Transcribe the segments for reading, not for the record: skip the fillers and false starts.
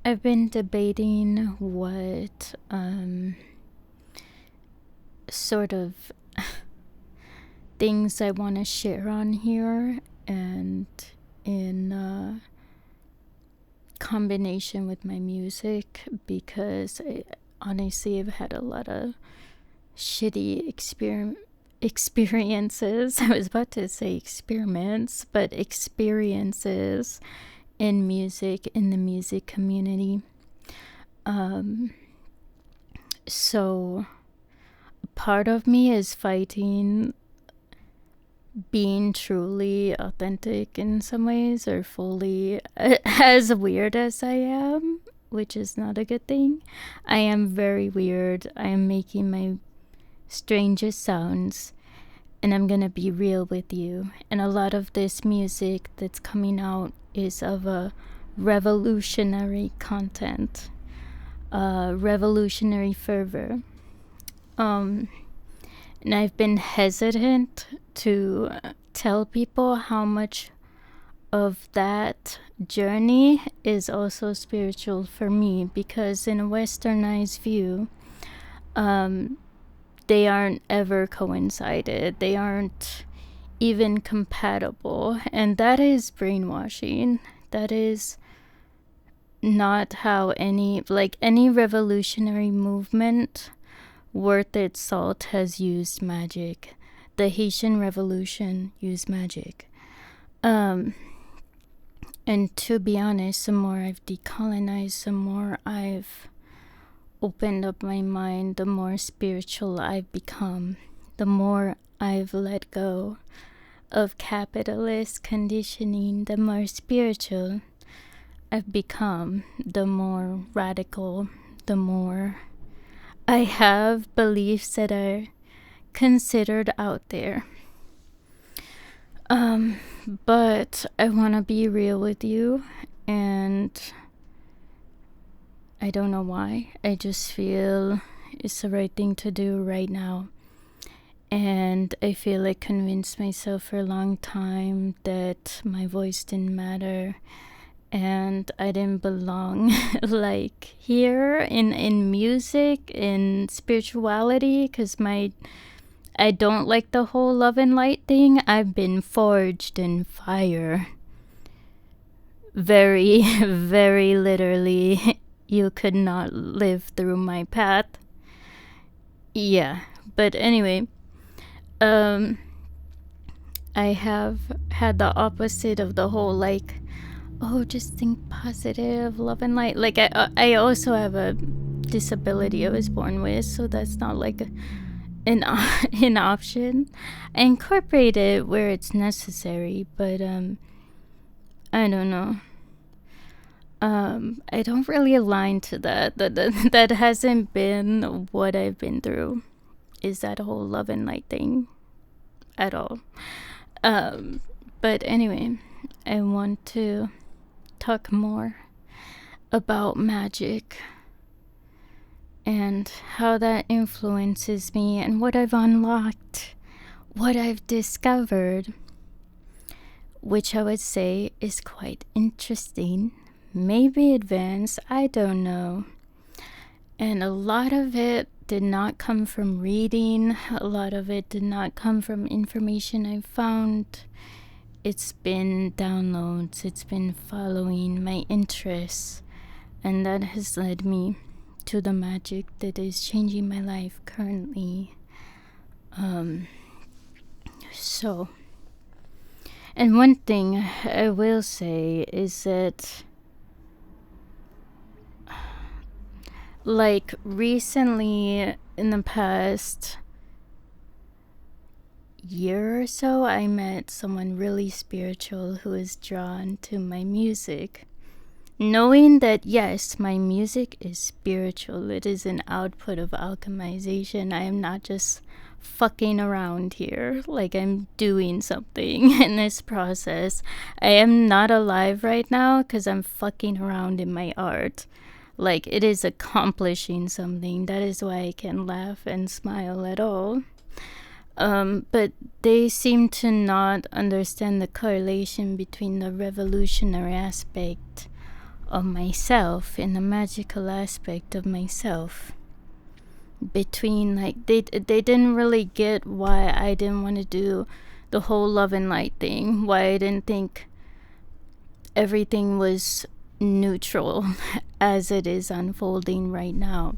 I've been debating what sort of things I want to share on here, and in combination with my music, because honestly I've had a lot of shitty experiences. I was about to say experiments, but experiences in music, in the music community. So part of me is fighting being truly authentic in some ways, or fully as weird as I am, which is not a good thing. I am very weird. I am making my strangest sounds, and I'm gonna be real with you. And a lot of this music that's coming out is of a revolutionary content, revolutionary fervor. And I've been hesitant to tell people how much of that journey is also spiritual for me, because in a westernized view, they aren't ever coincided. They aren't even compatible. And that is brainwashing. That is not how any revolutionary movement worth its salt has used magic. The Haitian Revolution used magic. And to be honest, the more I've decolonized, the more I've opened up my mind, the more spiritual I've become, the more I've let go of capitalist conditioning, the more spiritual I've become, the more radical, the more I have beliefs that are considered out there. But I want to be real with you, and I don't know why. I just feel it's the right thing to do right now. And I feel like convinced myself for a long time that my voice didn't matter and I didn't belong like here in music, in spirituality, because I don't like the whole love and light thing. I've been forged in fire. Very, very literally. You could not live through my path. Yeah, but anyway, I have had the opposite of the whole, like, oh, just think positive, love and light. Like, I also have a disability I was born with, so that's not like an option. I incorporate it where it's necessary, but I don't know. I don't really align to that. That hasn't been what I've been through, is that whole love and light thing at all. But anyway, I want to talk more about magic and how that influences me and what I've unlocked, what I've discovered, which I would say is quite interesting, maybe advanced, I don't know. And a lot of it did not come from reading, a lot of it did not come from information I found. It's been downloads, it's been following my interests, and that has led me to the magic that is changing my life currently. So, and one thing I will say is that, like, recently, in the past year or so, I met someone really spiritual who is drawn to my music. Knowing that, yes, my music is spiritual, it is an output of alchemization. I am not just fucking around here, like I'm doing something in this process. I am not alive right now because I'm fucking around in my art. Like, it is accomplishing something. That is why I can laugh and smile at all. But they seem to not understand the correlation between the revolutionary aspect of myself, in the magical aspect of myself. Between, like, they didn't really get why I didn't want to do the whole love and light thing, why I didn't think everything was neutral as it is unfolding right now.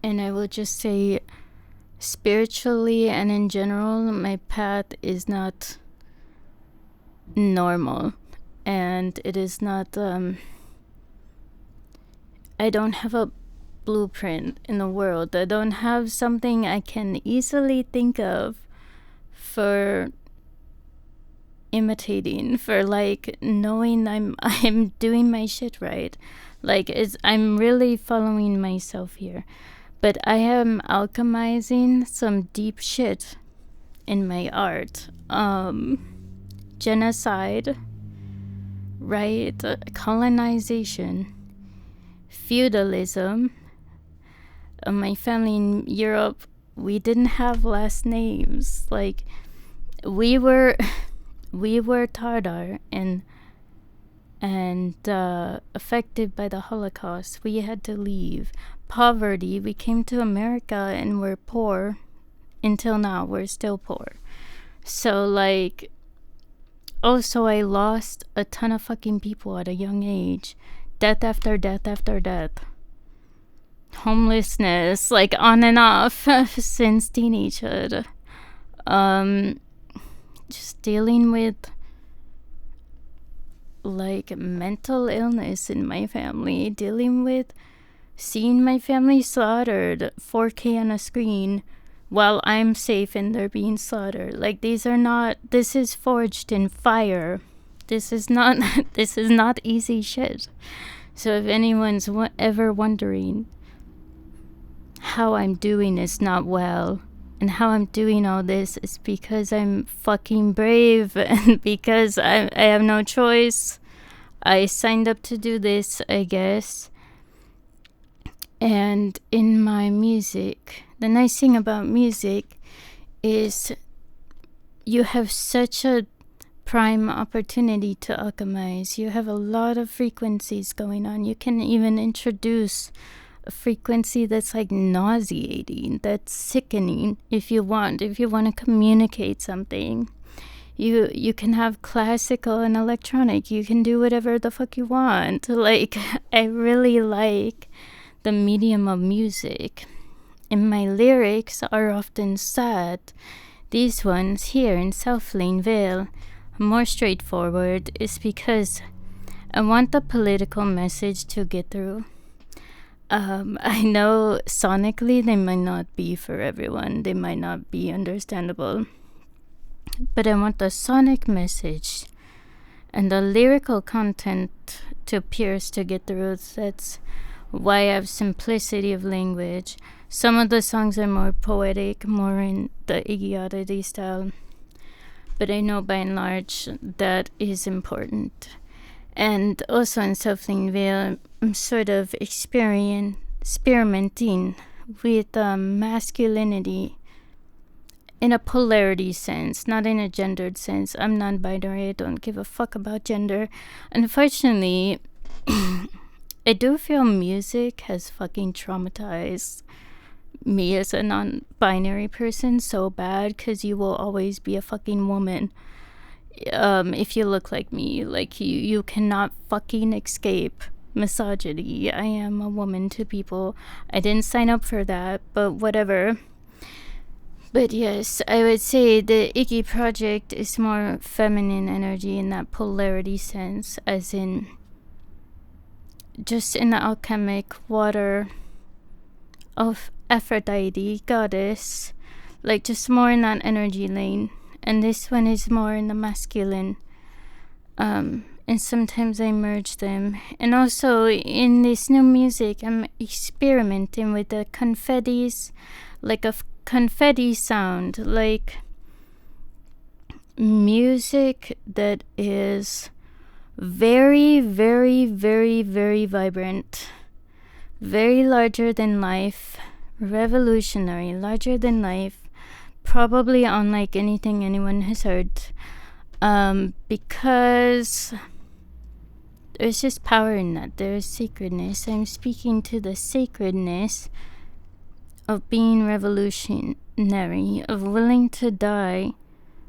And I will just say, spiritually and in general, my path is not normal, and it is not I don't have a blueprint in the world. I don't have something I can easily think of for imitating, for like knowing I'm doing my shit right. Like, I'm really following myself here. But I am alchemizing some deep shit in my art. Genocide, right? Colonization, feudalism. My family in Europe, we didn't have last names. Like, we were Tatar and affected by the Holocaust. We had to leave. Poverty, we came to America and we're poor. Until now, we're still poor. So, like, also I lost a ton of fucking people at a young age. Death after death after death. Homelessness, like, on and off since teenagehood. Just dealing with, like, mental illness in my family, dealing with seeing my family slaughtered 4K on a screen while I'm safe and they're being slaughtered. Like, this is forged in fire. This is not easy shit. So if anyone's ever wondering how I'm doing is not well, and how I'm doing all this is because I'm fucking brave, and because I have no choice. I signed up to do this, I guess. And in my music, the nice thing about music is you have such a prime opportunity to alchemize. You have a lot of frequencies going on. You can even introduce a frequency that's like nauseating, that's sickening if you want to communicate something. You can have classical and electronic. You can do whatever the fuck you want. Like, I really like the medium of music. And my lyrics are often sad. These ones here in South Lane Vale are more straightforward, is because I want the political message to get through. I know sonically they might not be for everyone. They might not be understandable. But I want the sonic message and the lyrical content to pierce, to get through. That's why I have simplicity of language. Some of the songs are more poetic, more in the Iggy Oddity style. But I know by and large that is important. And also in Southland Vale, I'm sort of experimenting with masculinity in a polarity sense, not in a gendered sense. I'm non-binary. I don't give a fuck about gender. Unfortunately, I do feel music has fucking traumatized me as a non-binary person so bad, because you will always be a fucking woman. If you look like me, like, you cannot fucking escape misogyny. I am a woman to people. I didn't sign up for that, but whatever. But yes, I would say the Iggy project is more feminine energy in that polarity sense, as in just in the alchemic water of Aphrodite, goddess, like, just more in that energy lane. And this one is more in the masculine. And sometimes I merge them. And also in this new music, I'm experimenting with the confettis, like a confetti sound, like music that is very, very, very, very vibrant, very larger than life, revolutionary, larger than life, probably unlike anything anyone has heard, because There's just power in that. There's sacredness. I'm speaking to the sacredness of being revolutionary, of willing to die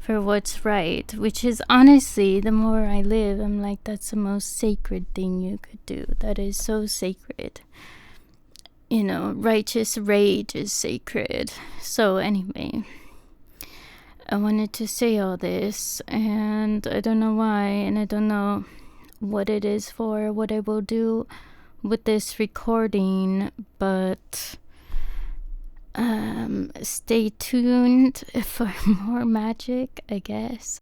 for what's right, which is honestly, the more I live, I'm like, that's the most sacred thing you could do. That is so sacred. You know, righteous rage is sacred. So anyway, I wanted to say all this, and I don't know why, and I don't know what it is for, what I will do with this recording, but stay tuned for more magic, I guess.